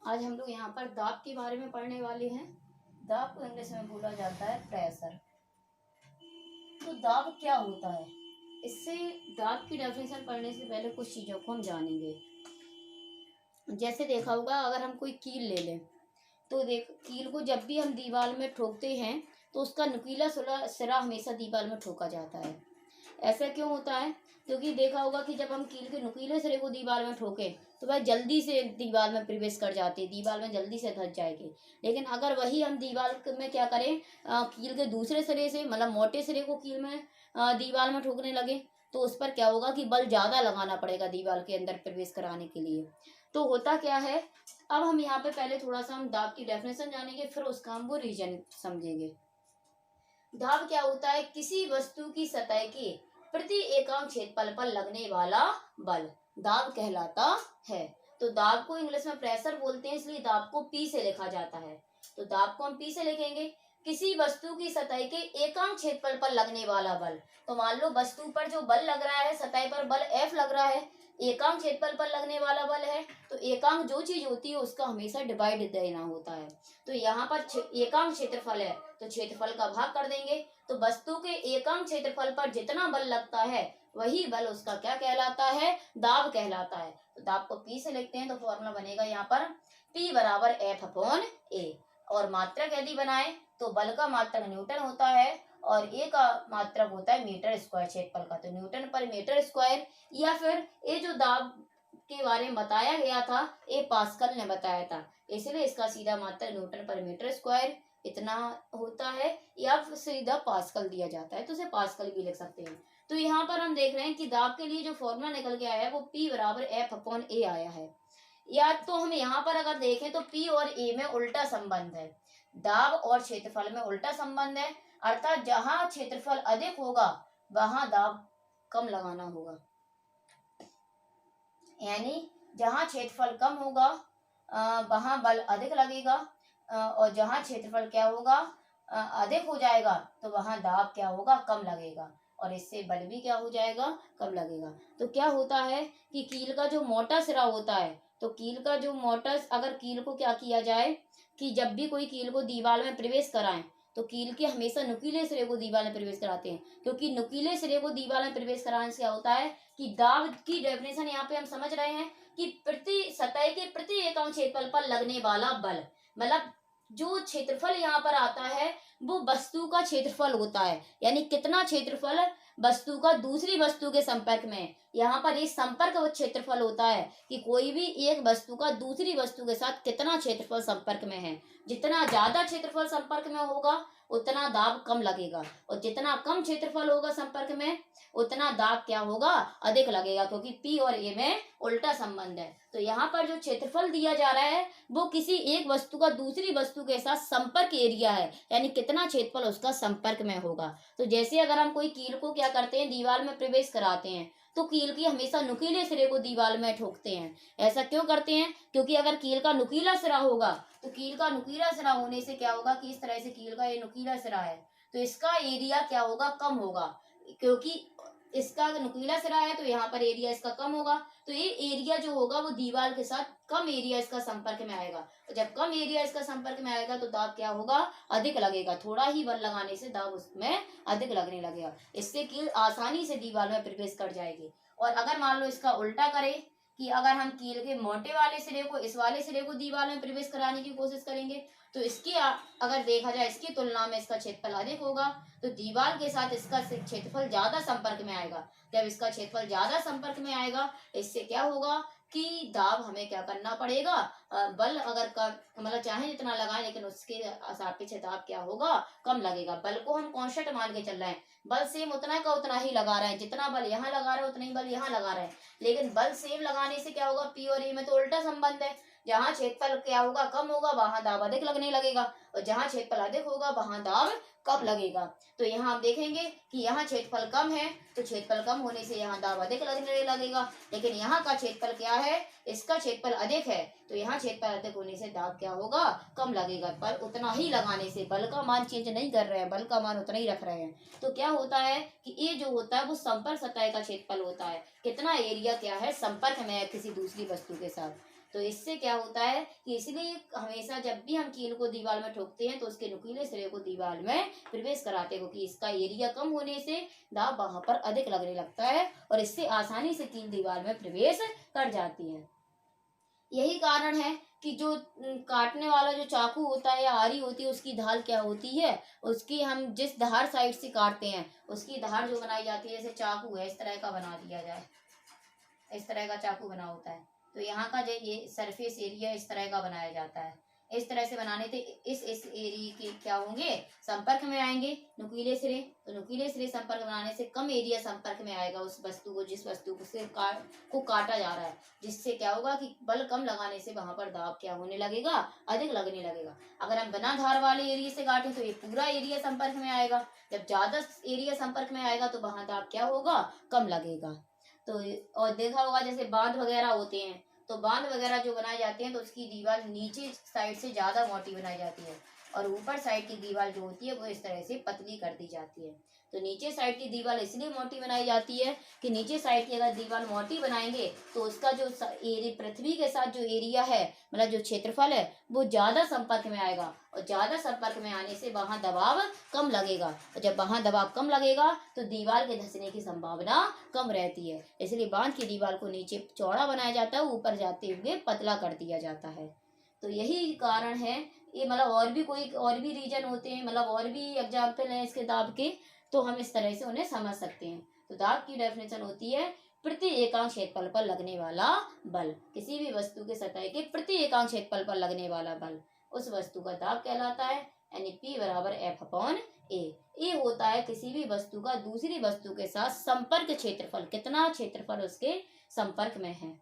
आज हम लोग यहाँ पर दाब के बारे में पढ़ने वाले हैं। दाब को इंग्लिश में बोला जाता है प्रेशर। तो दाब क्या होता है, इससे दाब की डेफिनेशन पढ़ने से पहले कुछ चीज़ों को हम जानेंगे। जैसे देखा होगा, अगर हम कोई कील ले लें तो देख, कील को जब भी हम दीवार में ठोकते हैं तो उसका नुकीला सिरा हमेशा दीवार में ठोका जाता है। ऐसा क्यों होता है? क्योंकि देखा होगा कि जब हम कील के नुकीले सिरे को दीवार में ठोके तो वह जल्दी से दीवार में प्रवेश कर जाती है, दीवार में जल्दी से धंस जाएगी। लेकिन अगर वही हम दीवार में क्या करें, कील के दूसरे सिरे से, मतलब मोटे सिरे को कील में दीवार में ठोकने लगे तो उस पर क्या होगा कि बल ज़्यादा लगाना पड़ेगा दीवार के अंदर प्रवेश कराने के लिए। तो होता क्या है, अब हम यहाँ पे पहले थोड़ा सा हम दाब की डेफिनेशन जानेंगे, फिर उसका हम वो रीजन समझेंगे। दाब क्या होता है? किसी वस्तु की सतह के प्रति एकांक क्षेत्रफल पर लगने वाला बल दाब कहलाता है। तो दाब को इंग्लिश में प्रेशर बोलते हैं, इसलिए दाब को पी से लिखा जाता है। तो दाब को हम पी से लिखेंगे। किसी वस्तु की सतह के एकांक क्षेत्रफल पर लगने वाला बल। तो मान लो वस्तु पर जो बल लग रहा है, सतह पर बल F लग रहा है, एकांक क्षेत्रफल पर लगने वाला बल है। तो एकांक जो चीज होती है उसका हमेशा डिवाइड देना होता है। तो यहाँ पर एकांक क्षेत्रफल है तो क्षेत्रफल का भाग कर देंगे। तो वस्तु के एकांक क्षेत्रफल पर जितना बल लगता है वही बल उसका क्या कहलाता है? दाब कहलाता है। तो दाब को P से लिखते हैं तो फॉर्मूला बनेगा यहाँ पर P बराबर F/A। और मात्रक यदि बनाए तो बल का मात्रक न्यूटन होता है और ए का मात्रक होता है मीटर स्क्वायर क्षेत्रफल का। तो न्यूटन पर मीटर स्क्वायर, या फिर ये जो दाब के बारे में बताया गया था ये पास्कल ने बताया था, इसलिए इसका सीधा मात्रक न्यूटन पर मीटर स्क्वायर इतना होता है, या फिर सीधा पास्कल दिया जाता है तो उसे पास्कल भी लिख सकते हैं। तो यहाँ पर हम देख रहे हैं कि दाब के लिए जो फॉर्मूला निकल के आया है वो P बराबर F/A आया है। या तो हम यहाँ पर अगर देखें तो P और A में उल्टा संबंध है, दाब और क्षेत्रफल में उल्टा संबंध है। अर्थात जहां क्षेत्रफल अधिक होगा वहां दाब कम लगाना होगा, यानी जहां क्षेत्रफल कम होगा वहां बल अधिक लगेगा, और जहां क्षेत्रफल क्या होगा अधिक हो जाएगा तो वहां दाब क्या होगा? कम लगेगा, और इससे बल भी क्या हो जाएगा? कम लगेगा। तो क्या होता है कि कील का जो मोटा सिरा होता है, तो कील का जो मोटा, अगर कील को क्या किया जाए कि जब भी कोई कील को दीवार में प्रवेश कराएं तो कील के हमेशा नुकीले सिरे को दीवार में प्रवेश कराते हैं, क्योंकि नुकीले सिरे को दीवार में प्रवेश कराने से क्या होता है कि दाब की डेफिनेशन यहाँ पे हम समझ रहे हैं कि प्रति सतह के प्रति एकांक क्षेत्रफल पर लगने वाला बल, मतलब जो क्षेत्रफल यहाँ पर आता है वो वस्तु का क्षेत्रफल होता है, यानी कितना क्षेत्रफल वस्तु का दूसरी वस्तु के संपर्क में। यहाँ पर एक संपर्क क्षेत्रफल होता है कि कोई भी एक वस्तु का दूसरी वस्तु के साथ कितना क्षेत्रफल संपर्क में है। जितना ज्यादा क्षेत्रफल संपर्क में होगा उतना दाब कम लगेगा, और जितना कम क्षेत्रफल होगा संपर्क में उतना दाब क्या होगा? अधिक लगेगा, क्योंकि P और A में उल्टा संबंध है। तो यहाँ पर जो क्षेत्रफल दिया जा रहा है वो किसी एक वस्तु का दूसरी वस्तु के साथ संपर्क एरिया है, यानी कितना क्षेत्रफल उसका संपर्क में होगा। तो जैसे अगर हम कोई कील को क्या करते हैं, दीवार में प्रवेश कराते हैं तो कील की हमेशा नुकीले सिरे को दीवार में ठोकते हैं। ऐसा क्यों करते हैं? क्योंकि अगर कील का नुकीला सिरा होगा तो कील का नुकीला सिरा होने से क्या होगा कि इस तरह से कील का ये नुकीला सिरा है तो इसका एरिया क्या होगा? कम होगा, क्योंकि इसका नुकीला सिरा है तो यहाँ पर एरिया इसका कम होगा। तो ये एरिया जो होगा वो दीवार के साथ कम एरिया इसका संपर्क में आएगा, और जब कम एरिया इसका संपर्क में आएगा तो दाब क्या होगा? अधिक लगेगा। थोड़ा ही बल लगाने से दाब उसमें अधिक लगने लगेगा, इससे कील आसानी से दीवार में प्रवेश कर जाएगी। और अगर मान लो इसका उल्टा करें कि अगर हम कील के मोटे वाले सिरे को इस वाले सिरे को दीवार में प्रवेश कराने की कोशिश करेंगे तो इसकी अगर देखा जाए इसकी तुलना में इसका क्षेत्रफल अधिक होगा, तो दीवार के साथ इसका क्षेत्रफल ज्यादा संपर्क में आएगा। जब इसका क्षेत्रफल ज्यादा संपर्क में आएगा इससे क्या होगा कि दाब हमें क्या करना पड़ेगा? बल अगर मतलब चाहे जितना लगाएं लेकिन उसके सापेक्ष दाब क्या होगा? कम लगेगा। बल को हम कांस्टेंट मान के चल रहे हैं, बल सेम उतना का उतना ही लगा रहे हैं, जितना बल यहाँ लगा रहे हैं उतना ही बल यहाँ लगा रहे हैं। लेकिन बल सेम लगाने से क्या होगा? P और A में तो उल्टा संबंध है, जहाँ क्षेत्रफल क्या होगा? कम होगा वहां दाब अधिक लगने लगेगा, और जहाँ क्षेत्रफल अधिक होगा वहां दाब कम लगेगा। तो यहाँ हम देखेंगे कि यहाँ क्षेत्रफल कम है तो क्षेत्रफल कम होने से यहाँ दाब अधिक लगने लगेगा, लेकिन यहाँ का क्षेत्रफल क्या है? इसका क्षेत्रफल अधिक है तो यहाँ क्षेत्रफल अधिक होने से दाब क्या होगा? कम लगेगा। पर उतना ही लगाने से, बल का मान चेंज नहीं कर रहे हैं, बल का मान उतना ही रख रहे हैं। तो क्या होता है कि ये जो होता है वो संपर्क सतह का क्षेत्रफल होता है, कितना एरिया क्या है संपर्क में है किसी दूसरी वस्तु के साथ। तो इससे क्या होता है कि इसलिए हमेशा जब भी हम कील को दीवार में ठोकते हैं तो उसके नुकीले सिरे को दीवार में प्रवेश कराते हैं, क्योंकि इसका एरिया कम होने से दाब वहां पर अधिक लगने लगता है और इससे आसानी से कील दीवार में प्रवेश कर जाती है। यही कारण है कि जो काटने वाला जो चाकू होता है या आरी होती है उसकी धार क्या होती है, उसकी हम जिस धार साइड से काटते हैं उसकी धार जो बनाई जाती है, जैसे चाकू है इस तरह का बना दिया जाए, इस तरह का चाकू बना होता है, तो यहाँ का जो ये सरफेस एरिया इस तरह का बनाया जाता है। इस तरह से बनाने से इस एरिया के क्या होंगे, संपर्क में आएंगे नुकीले सिरे, तो नुकीले सिरे संपर्क बनाने से कम एरिया संपर्क में आएगा उस वस्तु को, जिस वस्तु से को काटा जा रहा है, जिससे क्या होगा कि बल कम लगाने से वहां पर दाब क्या होने लगेगा, अधिक लगने लगेगा। अगर हम बिना धार वाले एरिया से काटें तो ये पूरा एरिया संपर्क में आएगा, जब ज्यादा एरिया संपर्क में आएगा तो वहां दाब क्या होगा, कम लगेगा। तो और देखा होगा जैसे बांध वगैरह होते हैं, तो बांध वगैरह जो बनाए जाते हैं तो उसकी दीवार नीचे साइड से ज्यादा मोटी बनाई जाती है और ऊपर साइड की दीवार जो होती है वो इस तरह से पतली कर दी जाती है। तो नीचे साइड की दीवार इसलिए मोटी बनाई जाती है कि नीचे साइड की अगर दीवार मोटी बनाएंगे तो उसका जो एरिया पृथ्वी के साथ जो एरिया है, मतलब जो क्षेत्रफल है, वो ज्यादा संपर्क में आएगा और ज्यादा संपर्क में आने से वहां दबाव कम लगेगा और जब वहां दबाव कम लगेगा तो दीवार के धंसने की संभावना कम रहती है। इसलिए बांध की दीवार को नीचे चौड़ा बनाया जाता है, ऊपर जाते हुए पतला कर दिया जाता है। तो यही कारण है ये, मतलब और भी रीजन होते हैं, मतलब और भी एग्जाम्पल हैं इसके दाब के, तो हम इस तरह से उन्हें समझ सकते हैं। तो दाब की डेफिनेशन होती है प्रति एकांक क्षेत्रफल पर लगने वाला बल, किसी भी वस्तु के सतह के प्रति एकांक क्षेत्रफल पर लगने वाला बल उस वस्तु का दाब कहलाता है। यानी P बराबर F/A। ए होता है किसी भी वस्तु का दूसरी वस्तु के साथ संपर्क क्षेत्रफल, कितना क्षेत्रफल उसके संपर्क में है।